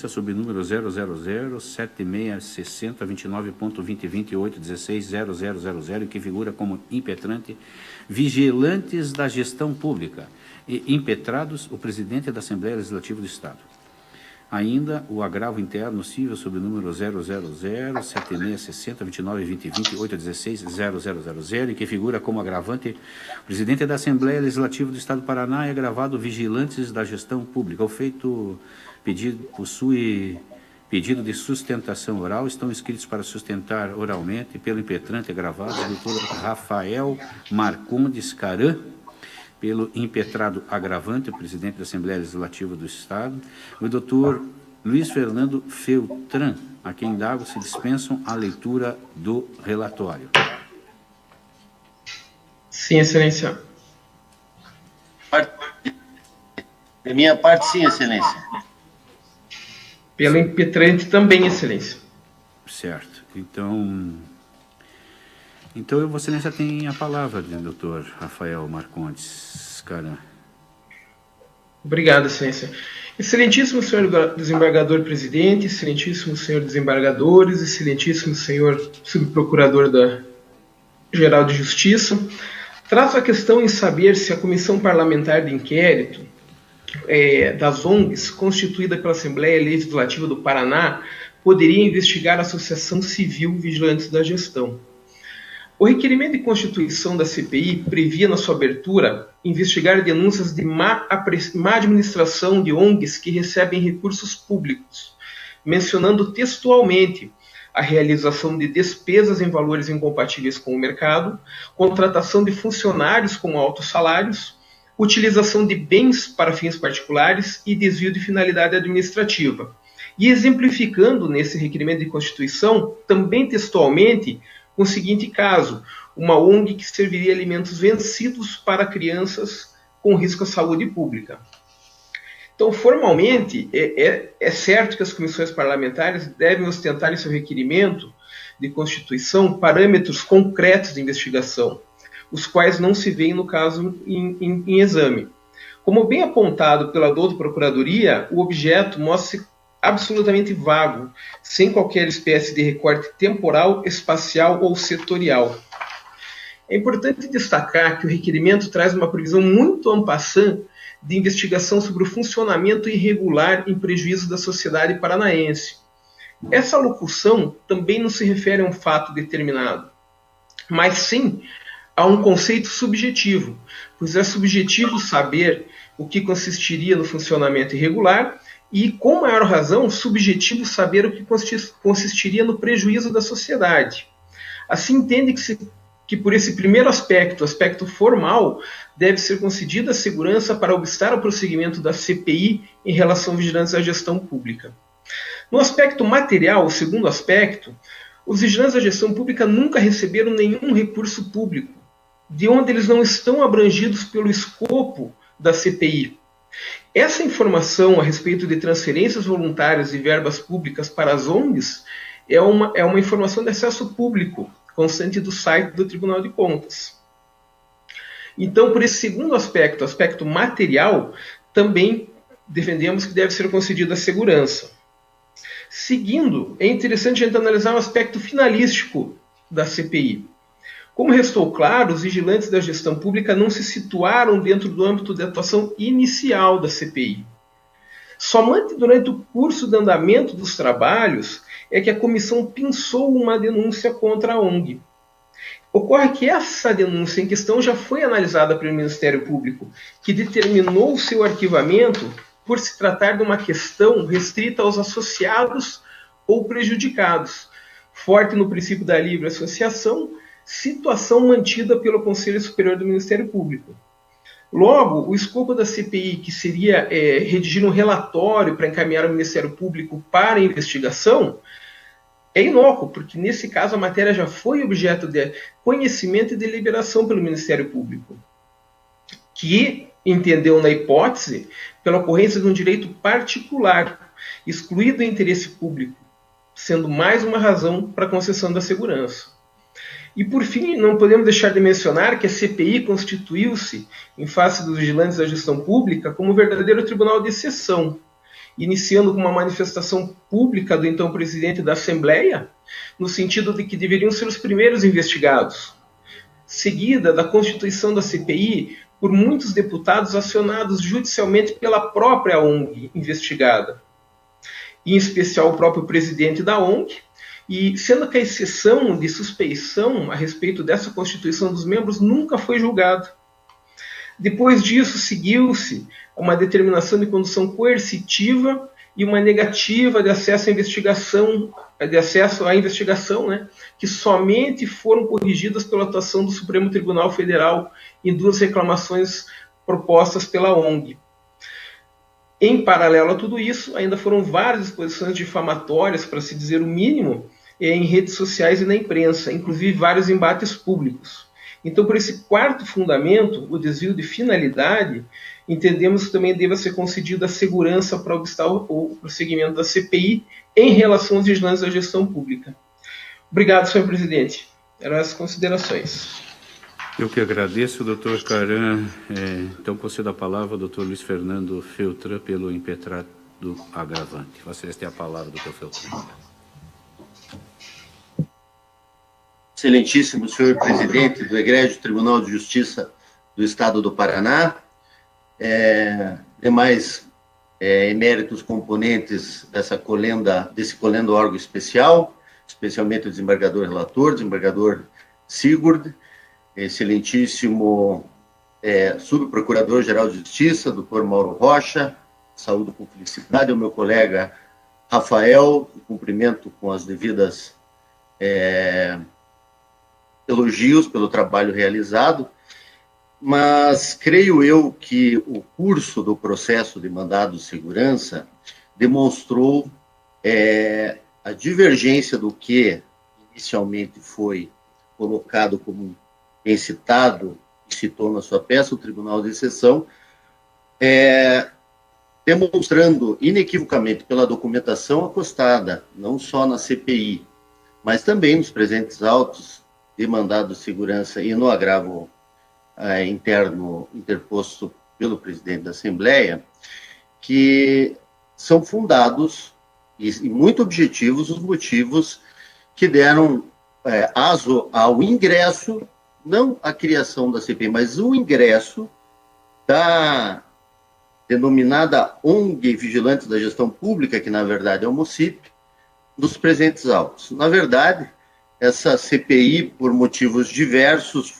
sob número 000-7660-29.2028-16-0000, que figura como impetrante vigilantes da gestão pública e impetrados o presidente da Assembleia Legislativa do Estado. Ainda o agravo interno cível sob o número 000-7660-29.2028-16-0000, que figura como agravante o presidente da Assembleia Legislativa do Estado do Paraná e agravado vigilantes da gestão pública. O feito possui pedido de sustentação oral, estão inscritos para sustentar oralmente pelo impetrante agravado, o doutor Rafael Marcondes Caran, pelo impetrado agravante, o presidente da Assembleia Legislativa do Estado, o doutor Luiz Fernando Feltran, a quem indago se dispensam a leitura do relatório. Sim, Excelência. Da minha parte, sim, Excelência. Pelo impetrante também, Excelência. Certo. Então, Vossa Excelência tem a palavra, doutor Rafael Marcondes Caran. Obrigado, Excelência. Excelentíssimo senhor desembargador presidente, excelentíssimo senhor desembargadores, excelentíssimo senhor subprocurador-geral de Justiça, traço a questão em saber se a Comissão Parlamentar de Inquérito das ONGs, constituída pela Assembleia Legislativa do Paraná, poderia investigar a Associação Civil Vigilantes da Gestão. O requerimento de constituição da CPI previa na sua abertura investigar denúncias de má administração de ONGs que recebem recursos públicos, mencionando textualmente a realização de despesas em valores incompatíveis com o mercado, contratação de funcionários com altos salários, utilização de bens para fins particulares e desvio de finalidade administrativa. E exemplificando nesse requerimento de constituição, também textualmente, com o seguinte caso: uma ONG que serviria alimentos vencidos para crianças com risco à saúde pública. Então, formalmente, é certo que as comissões parlamentares devem ostentar em seu requerimento de constituição parâmetros concretos de investigação, os quais não se veem no caso em exame. Como bem apontado pela douta Procuradoria, o objeto mostra-se absolutamente vago, sem qualquer espécie de recorte temporal, espacial ou setorial. É importante destacar que o requerimento traz uma previsão muito en passant de investigação sobre o funcionamento irregular em prejuízo da sociedade paranaense. Essa locução também não se refere a um fato determinado, mas sim a um conceito subjetivo, pois é subjetivo saber o que consistiria no funcionamento irregular e, com maior razão, subjetivo saber o que consistiria no prejuízo da sociedade. Assim, entende-se que por esse primeiro aspecto, aspecto formal, deve ser concedida a segurança para obstar ao prosseguimento da CPI em relação a vigilantes à gestão pública. No aspecto material, o segundo aspecto, os vigilantes da gestão pública nunca receberam nenhum recurso público, de onde eles não estão abrangidos pelo escopo da CPI. Essa informação a respeito de transferências voluntárias de verbas públicas para as ONGs é uma informação de acesso público, constante do site do Tribunal de Contas. Então, por esse segundo aspecto, aspecto material, também defendemos que deve ser concedida a segurança. Seguindo, é interessante a gente analisar o aspecto finalístico da CPI. Como restou claro, os vigilantes da gestão pública não se situaram dentro do âmbito de atuação inicial da CPI. Somente durante o curso de andamento dos trabalhos é que a comissão pensou uma denúncia contra a ONG. Ocorre que essa denúncia em questão já foi analisada pelo Ministério Público, que determinou o seu arquivamento por se tratar de uma questão restrita aos associados ou prejudicados, forte no princípio da livre associação, situação mantida pelo Conselho Superior do Ministério Público. Logo, o escopo da CPI, que seria redigir um relatório para encaminhar ao Ministério Público para investigação, é inócuo, porque nesse caso a matéria já foi objeto de conhecimento e deliberação pelo Ministério Público, que entendeu na hipótese pela ocorrência de um direito particular, excluído do interesse público, sendo mais uma razão para a concessão da segurança. E, por fim, não podemos deixar de mencionar que a CPI constituiu-se, em face dos vigilantes da gestão pública, como um verdadeiro tribunal de exceção, iniciando com uma manifestação pública do então presidente da Assembleia, no sentido de que deveriam ser os primeiros investigados, seguida da constituição da CPI por muitos deputados acionados judicialmente pela própria ONG investigada, em especial o próprio presidente da ONG, e sendo que a exceção de suspeição a respeito dessa constituição dos membros nunca foi julgada. Depois disso, seguiu-se uma determinação de condução coercitiva e uma negativa de acesso à investigação, né, que somente foram corrigidas pela atuação do Supremo Tribunal Federal em 2 reclamações propostas pela ONG. Em paralelo a tudo isso, ainda foram várias exposições difamatórias, para se dizer o mínimo, em redes sociais e na imprensa, inclusive vários embates públicos. Então, por esse quarto fundamento, o desvio de finalidade, entendemos que também deva ser concedida a segurança para obstar o prosseguimento da CPI em relação aos vigilantes da gestão pública. Obrigado, senhor presidente. Eram essas considerações. Eu que agradeço, doutor Caran. Então, concedo a palavra ao doutor Luiz Fernando Feltran pelo impetrado agravante. Vocês têm a palavra, doutor Feltran. Excelentíssimo senhor presidente do Egrégio Tribunal de Justiça do Estado do Paraná, demais eméritos componentes desse colendo órgão especial, especialmente o desembargador relator, desembargador Sigurd, excelentíssimo subprocurador-geral de Justiça, doutor Mauro Rocha, saúdo com felicidade, ao meu colega Rafael, cumprimento com as devidas elogios pelo trabalho realizado, mas creio eu que o curso do processo de mandado de segurança demonstrou a divergência do que inicialmente foi colocado como bem citado, citou na sua peça, o Tribunal de Exceção, demonstrando inequivocamente pela documentação acostada, não só na CPI, mas também nos presentes autos de mandado de segurança e no agravo interno interposto pelo presidente da Assembleia, que são fundados e muito objetivos os motivos que deram aso ao ingresso, não a criação da CPI, mas o ingresso da denominada ONG Vigilantes da Gestão Pública, que na verdade é o MOCIP, dos presentes autos. Na verdade, essa CPI, por motivos diversos,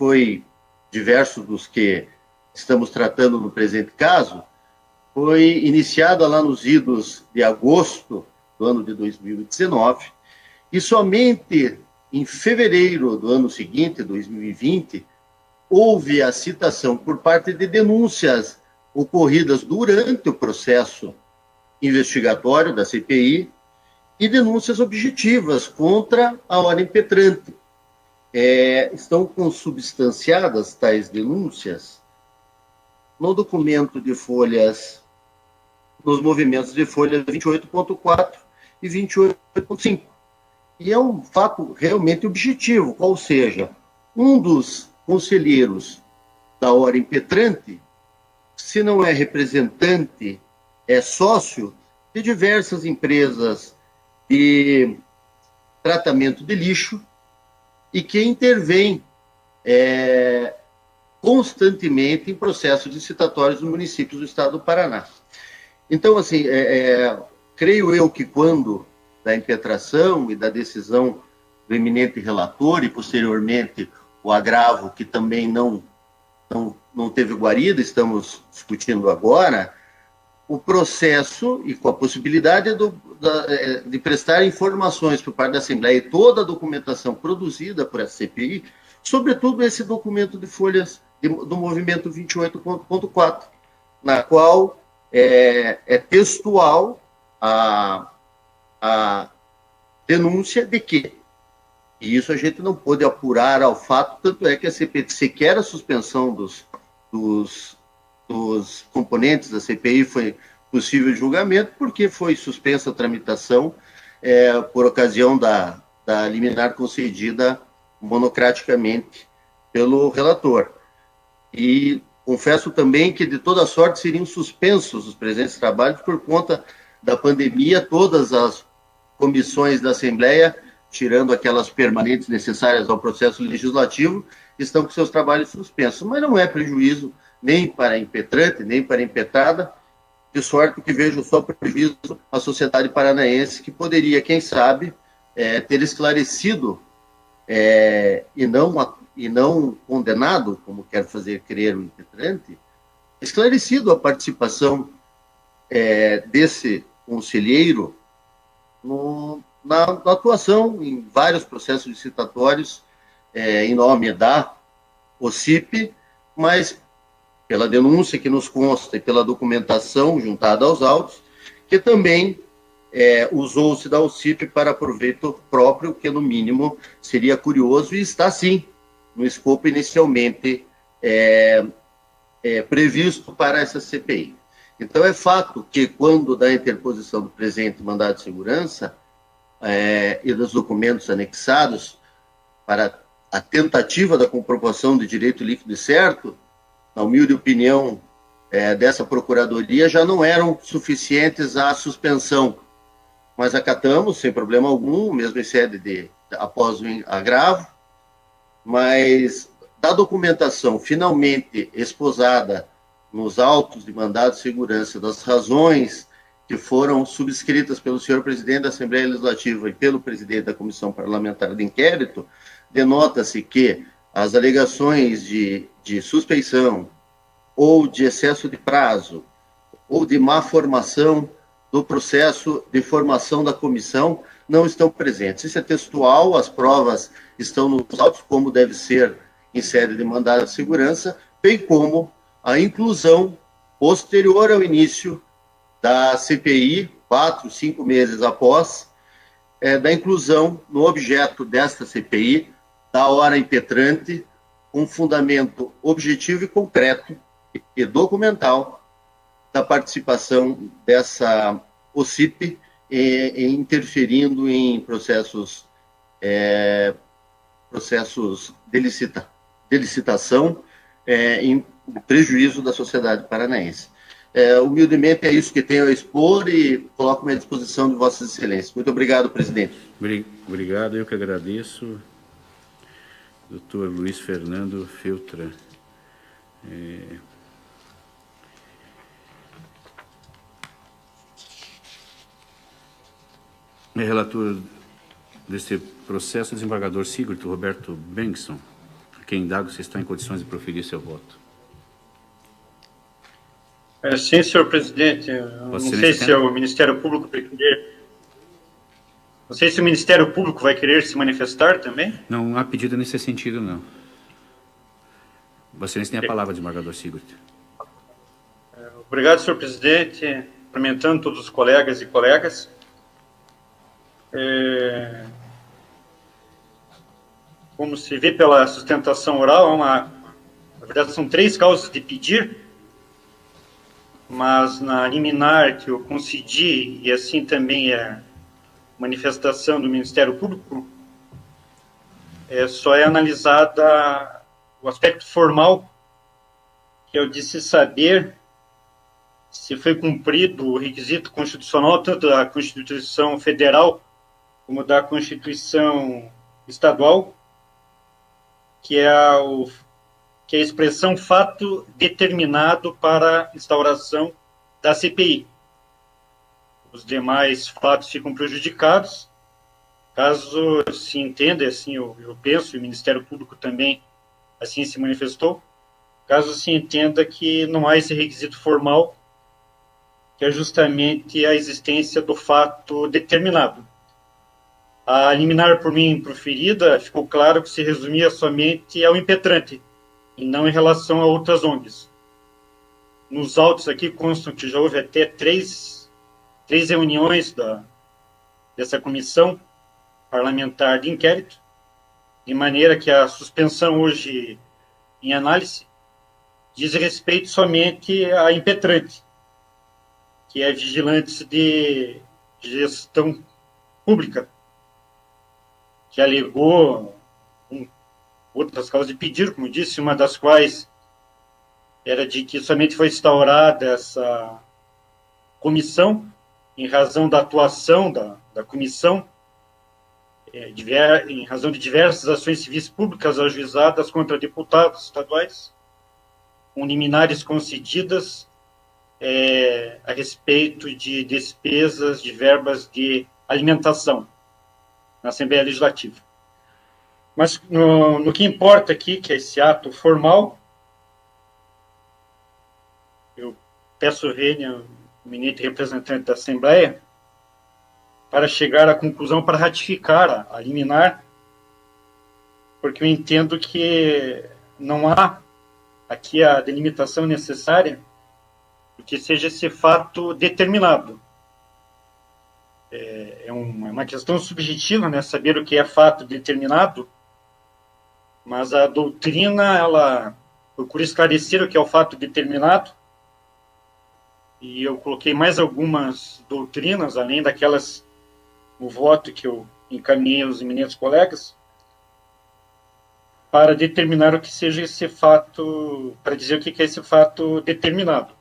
diversos dos que estamos tratando no presente caso, foi iniciada lá nos idos de agosto do ano de 2019, e somente em fevereiro do ano seguinte, 2020, houve a citação por parte de denúncias ocorridas durante o processo investigatório da CPI, e denúncias objetivas contra a hora impetrante. Estão consubstanciadas tais denúncias no documento de folhas, nos movimentos de folha 28.4 e 28.5. E é um fato realmente objetivo, ou seja, um dos conselheiros da hora impetrante, se não é representante, é sócio de diversas empresas de tratamento de lixo e que intervém constantemente em processos licitatórios nos municípios do estado do Paraná. Então, assim, creio eu que quando da impetração e da decisão do eminente relator e, posteriormente, o agravo, que também não teve guarida, estamos discutindo agora, o processo e com a possibilidade de prestar informações por parte da Assembleia e toda a documentação produzida por essa CPI, sobretudo esse documento de folhas do movimento 28.4, na qual é textual a denúncia de que, e isso a gente não pôde apurar ao fato, tanto é que a CPI sequer a suspensão dos componentes da CPI foi possível julgamento, porque foi suspensa a tramitação por ocasião da liminar concedida monocraticamente pelo relator. E confesso também que de toda sorte seriam suspensos os presentes trabalhos por conta da pandemia, todas as comissões da Assembleia, tirando aquelas permanentes necessárias ao processo legislativo, estão com seus trabalhos suspensos. Mas não é prejuízo nem para a impetrante, nem para a impetrada, de sorte que vejo só prejuízo à sociedade paranaense, que poderia, quem sabe, ter esclarecido e não condenado, como quer fazer crer o impetrante, esclarecido a participação desse conselheiro na atuação em vários processos licitatórios em nome da OCIP, mas pela denúncia que nos consta e pela documentação juntada aos autos, que também usou-se da OCIP para proveito próprio, que no mínimo seria curioso e está sim no escopo inicialmente previsto para essa CPI. Então é fato que quando da interposição do presente mandado de segurança e dos documentos anexados para a tentativa da comprovação de direito líquido e certo, na humilde opinião dessa Procuradoria, já não eram suficientes à suspensão. Mas acatamos, sem problema algum, mesmo em sede após o agravo, mas da documentação finalmente esposada nos autos de mandado de segurança, das razões que foram subscritas pelo senhor presidente da Assembleia Legislativa e pelo presidente da Comissão Parlamentar de Inquérito, denota-se que as alegações de suspeição ou de excesso de prazo ou de má formação do processo de formação da comissão não estão presentes. Isso é textual, as provas estão nos autos, como deve ser em sede de mandado de segurança, bem como a inclusão posterior ao início da CPI, 4, 5 meses após, da inclusão no objeto desta CPI, da hora impetrante, um fundamento objetivo e concreto e documental da participação dessa OCIP interferindo em processos de licitação em prejuízo da sociedade paranaense. Humildemente é isso que tenho a expor e coloco-me à disposição de Vossas Excelências. Muito obrigado, presidente. Obrigado, eu que agradeço. Doutor Luiz Fernando Filtra. Relator deste processo, desembargador Sigurd Roberto Bengtson, a quem indago se está em condições de proferir seu voto. Sim, senhor presidente. Não sei se o Ministério Público vai querer. Não sei se o Ministério Público vai querer se manifestar também. Não há pedido nesse sentido, não. Vossa Excelência tem a palavra, desembargador Sigurd. Obrigado, senhor presidente. Cumprimentando todos os colegas e colegas. Como se vê pela sustentação oral, na verdade são 3 causas de pedir, mas na liminar que eu concedi, e assim também é manifestação do Ministério Público, só é analisada o aspecto formal, que é o de se saber se foi cumprido o requisito constitucional, tanto da Constituição Federal como da Constituição Estadual, que é a expressão fato determinado para instauração da CPI. Os demais fatos ficam prejudicados, caso se entenda, assim eu penso, e o Ministério Público também assim se manifestou, caso se entenda que não há esse requisito formal, que é justamente a existência do fato determinado. A liminar por mim proferida ficou claro que se resumia somente ao impetrante, e não em relação a outras ONGs. Nos autos aqui constam que já houve até três reuniões dessa comissão parlamentar de inquérito, de maneira que a suspensão hoje em análise diz respeito somente à impetrante, que é vigilante de gestão pública, que alegou outras causas de pedir, como disse, uma das quais era de que somente foi instaurada essa comissão em razão da atuação da comissão, em razão de diversas ações civis públicas ajuizadas contra deputados estaduais, com liminares concedidas a respeito de despesas de verbas de alimentação na Assembleia Legislativa. Mas no que importa aqui, que é esse ato formal, eu peço vênia, o eminente representante da Assembleia, para chegar à conclusão, para ratificar a liminar, porque eu entendo que não há aqui a delimitação necessária que seja esse fato determinado. É uma questão subjetiva, né, saber o que é fato determinado, mas a doutrina, ela procura esclarecer o que é o fato determinado, e eu coloquei mais algumas doutrinas, além daquelas no voto que eu encaminhei aos eminentes colegas, para determinar o que seja esse fato, para dizer o que é esse fato determinado.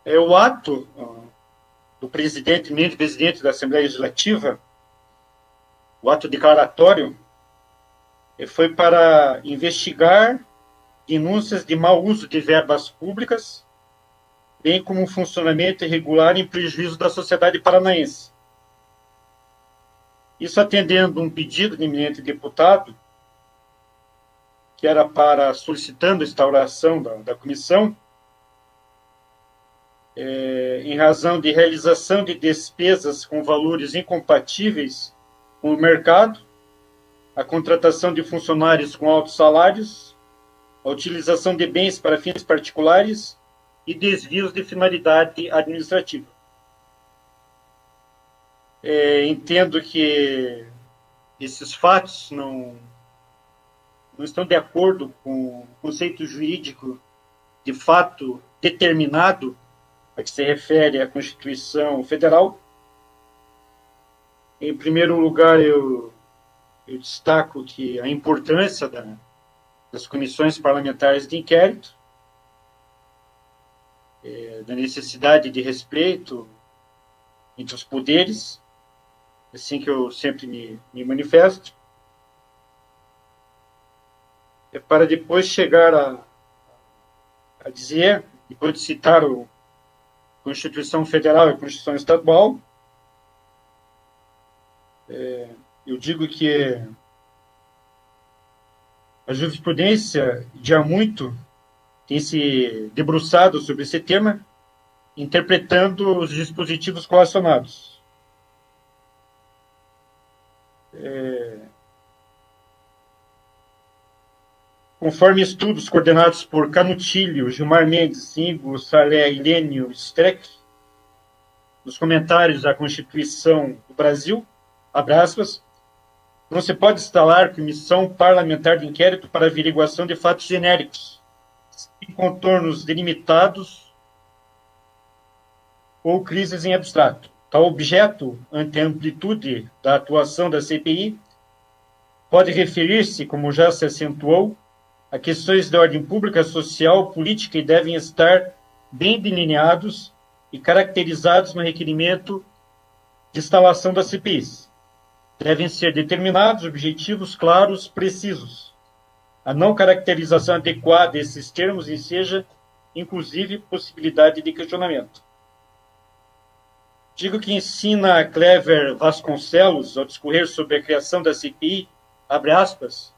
O ato do presidente, eminente presidente da Assembleia Legislativa, o ato declaratório, foi para investigar denúncias de mau uso de verbas públicas, bem como um funcionamento irregular em prejuízo da sociedade paranaense. Isso atendendo um pedido de eminente deputado, que era para solicitando a instauração da comissão, em razão de realização de despesas com valores incompatíveis com o mercado, a contratação de funcionários com altos salários, a utilização de bens para fins particulares e desvios de finalidade administrativa. Entendo que esses fatos não estão de acordo com o conceito jurídico de fato determinado a que se refere à Constituição Federal. Em primeiro lugar, eu destaco que a importância das comissões parlamentares de inquérito, da necessidade de respeito entre os poderes, assim que eu sempre me manifesto, para depois chegar a dizer, depois de citar a Constituição Federal e a Constituição Estadual, eu digo que a jurisprudência, de há muito, tem se debruçado sobre esse tema, interpretando os dispositivos correlacionados. Conforme estudos coordenados por Canutilho, Gilmar Mendes, Ingo, Salé, Ilênio, Streck, nos comentários à Constituição do Brasil, abre aspas, não se pode instalar comissão parlamentar de inquérito para averiguação de fatos genéricos, em contornos delimitados ou crises em abstrato. Tal objeto, ante a amplitude da atuação da CPI, pode referir-se, como já se acentuou, a questões de ordem pública, social, política e devem estar bem delineados e caracterizados no requerimento de instalação das CPIs. Devem ser determinados, objetivos, claros, precisos. A não caracterização adequada desses termos enseja, inclusive, possibilidade de questionamento. Digo que ensina Clever Vasconcelos, ao discorrer sobre a criação da CPI, abre aspas,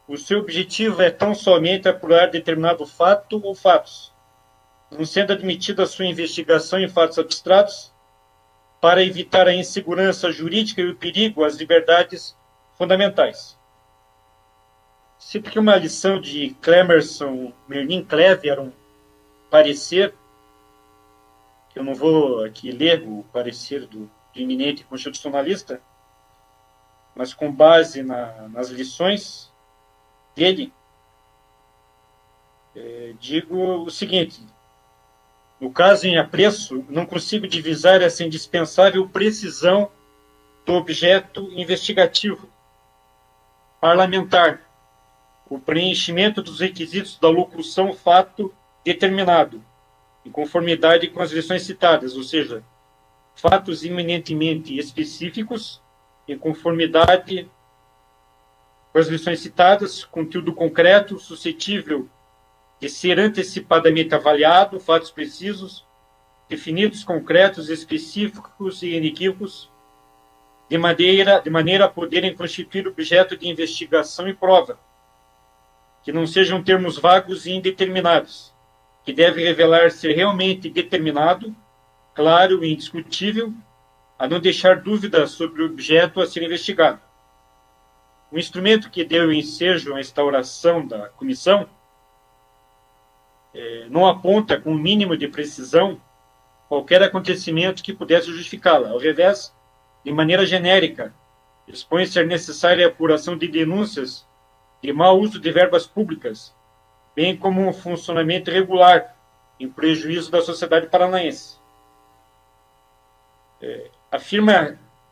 o seu objetivo é tão somente apurar determinado fato ou fatos, não sendo admitida a sua investigação em fatos abstratos, para evitar a insegurança jurídica e o perigo às liberdades fundamentais. Sempre que uma lição de Clemerson Merlin Cleve era um parecer, que eu não vou aqui ler o parecer do eminente constitucionalista, mas com base nas lições dele, digo o seguinte, no caso em apreço, não consigo divisar essa indispensável precisão do objeto investigativo parlamentar, o preenchimento dos requisitos da locução fato determinado, em conformidade com as lições citadas, ou seja, fatos eminentemente específicos, em conformidade com as lições citadas, conteúdo concreto, suscetível de ser antecipadamente avaliado, fatos precisos, definidos, concretos, específicos e inequívocos, de maneira a poderem constituir objeto de investigação e prova, que não sejam termos vagos e indeterminados, que deve revelar ser realmente determinado, claro e indiscutível, a não deixar dúvidas sobre o objeto a ser investigado. O instrumento que deu ensejo à instauração da comissão não aponta com o mínimo de precisão qualquer acontecimento que pudesse justificá-la. Ao revés, de maneira genérica, expõe ser necessária a apuração de denúncias de mau uso de verbas públicas, bem como um funcionamento irregular, em prejuízo da sociedade paranaense.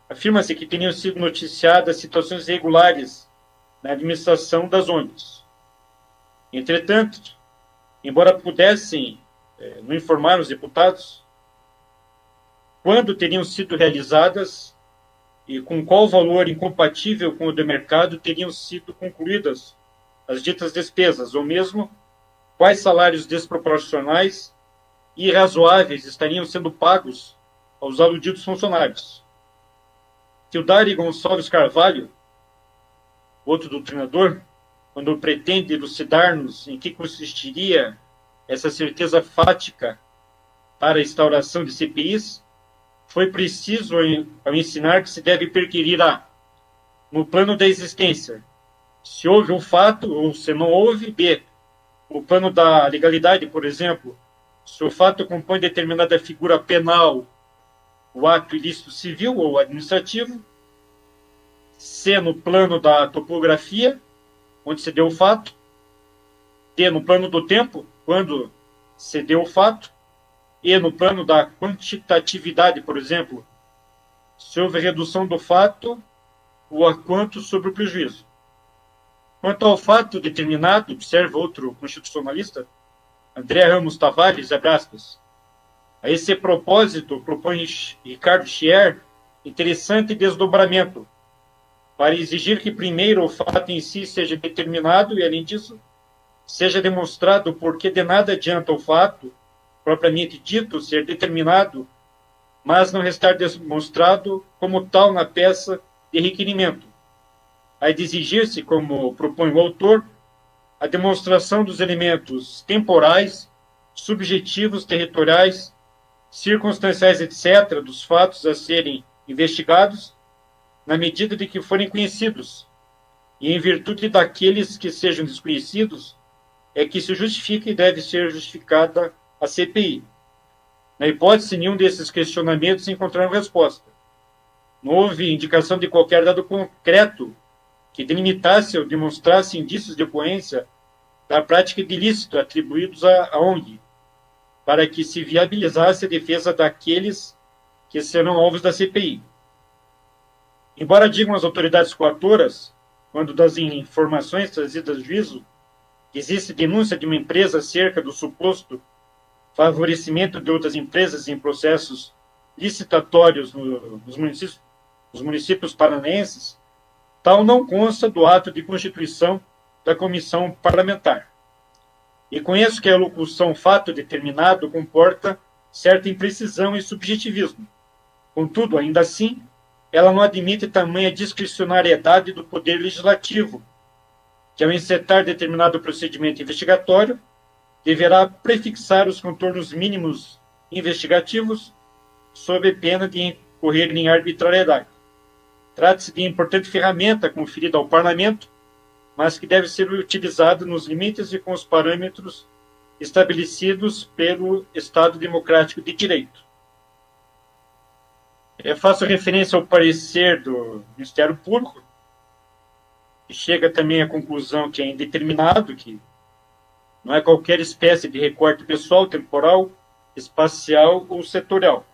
Afirma-se que teriam sido noticiadas situações irregulares na administração das ONGs. Entretanto, embora pudessem não informar os deputados quando teriam sido realizadas e com qual valor incompatível com o do mercado teriam sido concluídas as ditas despesas, ou mesmo quais salários desproporcionais e irrazoáveis estariam sendo pagos aos aludidos funcionários. Tildário Gonçalves Carvalho, outro doutrinador, quando pretende elucidar-nos em que consistiria essa certeza fática para a instauração de CPIs, foi preciso ao ensinar que se deve perquirir no plano da existência, se houve um fato ou se não houve, b, o plano da legalidade, por exemplo, se o fato compõe determinada figura penal, o ato ilícito civil ou administrativo, c, no plano da topografia, onde se deu o fato, d, no plano do tempo, quando se deu o fato, e no plano da quantitatividade, por exemplo, se houve redução do fato ou a quanto sobre o prejuízo. Quanto ao fato determinado, observa outro constitucionalista, André Ramos Tavares, abre aspas, a esse propósito propõe Ricardo Schier interessante desdobramento, para exigir que primeiro o fato em si seja determinado e, além disso, seja demonstrado porque de nada adianta o fato propriamente dito ser determinado, mas não restar demonstrado como tal na peça de requerimento. Há de exigir-se, como propõe o autor, a demonstração dos elementos temporais, subjetivos, territoriais, circunstanciais, etc., dos fatos a serem investigados, na medida de que forem conhecidos, e em virtude daqueles que sejam desconhecidos, é que se justifica e deve ser justificada a CPI. Na hipótese, nenhum desses questionamentos encontraram resposta. Não houve indicação de qualquer dado concreto que delimitasse ou demonstrasse indícios de ocorrência da prática de ilícito atribuídos à ONG, para que se viabilizasse a defesa daqueles que serão alvos da CPI. Embora digam as autoridades coautoras, quando das informações trazidas ao juízo, que existe denúncia de uma empresa acerca do suposto favorecimento de outras empresas em processos licitatórios nos municípios paranaenses, tal não consta do ato de constituição da comissão parlamentar. E conheço que a locução fato determinado comporta certa imprecisão e subjetivismo. Contudo, ainda assim, ela não admite tamanha discricionariedade do Poder Legislativo, que ao encetar determinado procedimento investigatório, deverá prefixar os contornos mínimos investigativos sob pena de incorrer em arbitrariedade. Trata-se de importante ferramenta conferida ao Parlamento, mas que deve ser utilizada nos limites e com os parâmetros estabelecidos pelo Estado Democrático de Direito. Faço referência ao parecer do Ministério Público, que chega também à conclusão que é indeterminado, que não é qualquer espécie de recorte pessoal, temporal, espacial ou setorial.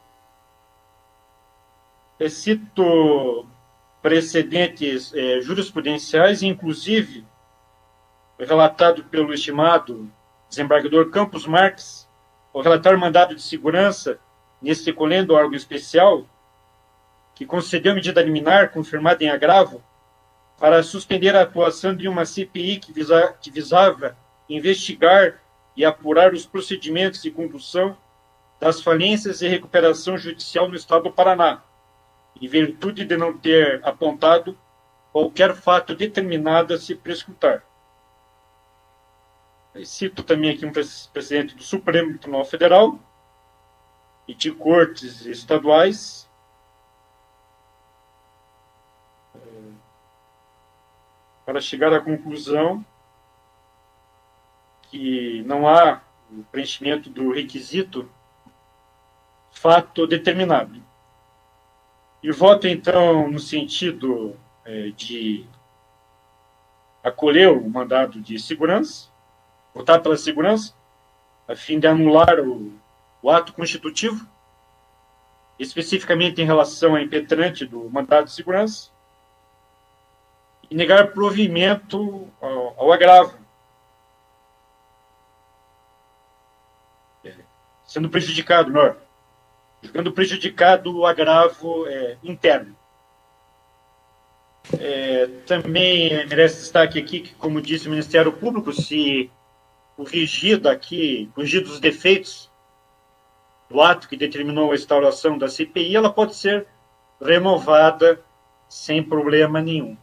Cito precedentes jurisprudenciais, inclusive relatado pelo estimado desembargador Campos Marques, o relatório mandado de segurança, nesse recolhendo órgão especial, que concedeu medida liminar confirmada em agravo para suspender a atuação de uma CPI que visava investigar e apurar os procedimentos de condução das falências e recuperação judicial no Estado do Paraná, em virtude de não ter apontado qualquer fato determinado a se prescrutar. Cito também aqui um presidente do Supremo Tribunal Federal e de cortes estaduais, para chegar à conclusão que não há o preenchimento do requisito fato determinado. E voto, então, no sentido de acolher o mandado de segurança, votar pela segurança, a fim de anular o ato constitutivo, especificamente em relação à impetrante do mandado de segurança, e negar provimento ao agravo, sendo prejudicado, melhor, ficando prejudicado o agravo interno. Também merece destaque aqui que, como disse o Ministério Público, se corrigidos os defeitos do ato que determinou a instauração da CPI, ela pode ser renovada sem problema nenhum.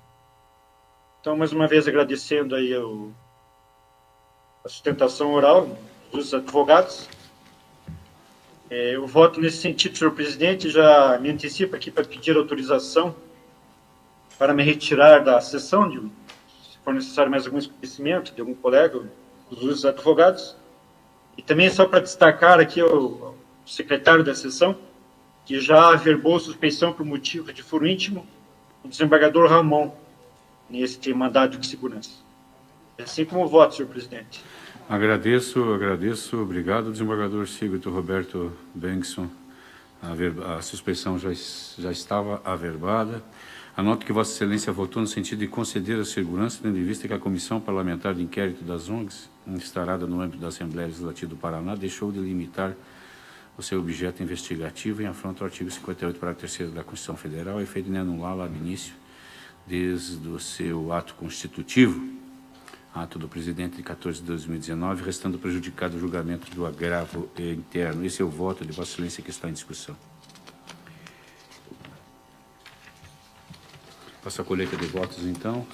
Então, mais uma vez, agradecendo aí a sustentação oral dos advogados. Eu voto nesse sentido, senhor presidente, já me antecipo aqui para pedir autorização para me retirar da sessão, se for necessário mais algum esclarecimento de algum colega dos advogados. E também só para destacar aqui o secretário da sessão, que já averbou suspeição por motivo de foro íntimo, o desembargador Ramon, neste mandado de segurança. Assim como o voto, senhor presidente. Agradeço. Obrigado, desembargador Sigurd Roberto Bengtson. A suspeição já estava averbada. Anoto que Vossa Excelência votou no sentido de conceder a segurança, tendo em vista que a Comissão Parlamentar de Inquérito das ONGs, instalada no âmbito da Assembleia Legislativa do Paraná, deixou de limitar o seu objeto investigativo em afronta ao artigo 58, parágrafo 3º da Constituição Federal, a efeito de anulá-la ab início, desde o seu ato constitutivo, ato do presidente de 14 de 2019, restando prejudicado o julgamento do agravo interno. Esse é o voto de Vossa Excelência que está em discussão. Faço a colheita de votos, então.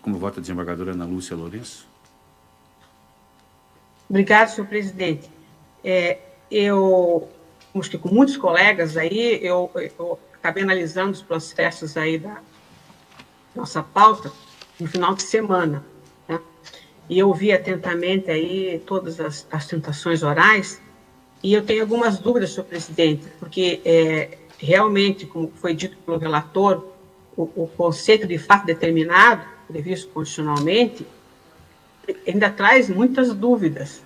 Como vota a desembargadora Ana Lúcia Lourenço. Obrigado, senhor presidente. Eu, acho que com muitos colegas aí, eu acabei analisando os processos aí da nossa pauta no final de semana, né? E eu ouvi atentamente aí todas as tentações orais, e eu tenho algumas dúvidas, senhor presidente, porque realmente, como foi dito pelo relator, o conceito de fato determinado, previsto constitucionalmente, ainda traz muitas dúvidas,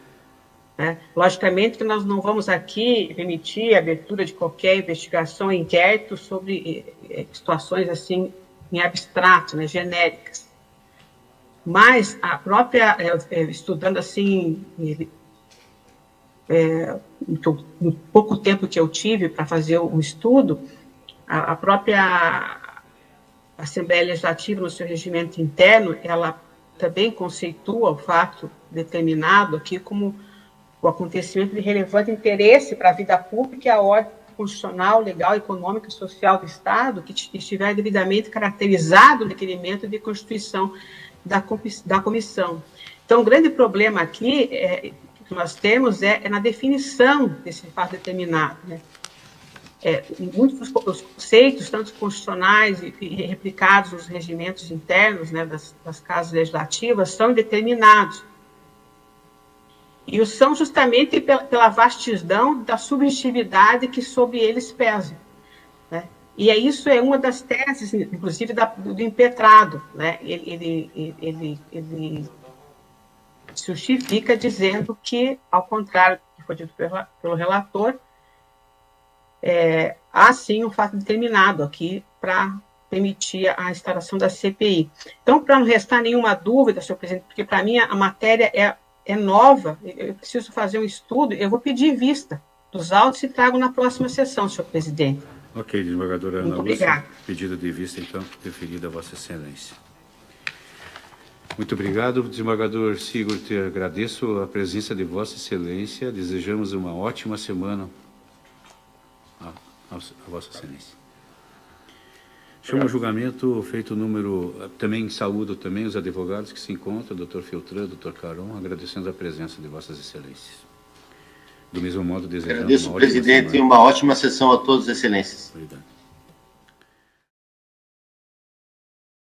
né? Logicamente que nós não vamos aqui permitir a abertura de qualquer investigação, inquérito sobre situações assim em abstrato, né, genéricas. Mas a própria, estudando assim, no pouco tempo que eu tive para fazer um estudo, a própria Assembleia Legislativa, no seu regimento interno, ela também conceitua o fato determinado aqui como o acontecimento de relevante interesse para a vida pública e a ordem constitucional, legal, econômica e social do Estado, que estiver devidamente caracterizado no requerimento de constituição da comissão. Então, o grande problema aqui que nós temos é na definição desse fato determinado, né? Muitos dos conceitos, tanto constitucionais e replicados nos regimentos internos, né, das casas legislativas, são determinados. E são justamente pela vastidão da subjetividade que sobre eles pesa, né? E isso é uma das teses, inclusive, do impetrado, né? Ele se justifica dizendo que, ao contrário do que foi dito pelo relator, há sim um fato determinado aqui para permitir a instalação da CPI. Então, para não restar nenhuma dúvida, senhor presidente, porque para mim a matéria é é nova, eu preciso fazer um estudo, eu vou pedir vista dos autos e trago na próxima sessão, senhor presidente. Ok, desembargadora Ana Muito Lúcia. obrigada. Pedido de vista, então, deferido a Vossa Excelência. Muito obrigado, desembargador Sigurd. Agradeço a presença de Vossa Excelência. Desejamos uma ótima semana a Vossa Excelência. Chamo o julgamento feito o número... Também saúdo também os advogados que se encontram, doutor Filtran, doutor Caron, agradecendo a presença de Vossas Excelências. Do mesmo modo, desejamos Agradeço, uma ótima presidente, semana. e uma ótima sessão a todos, excelências. Obrigado.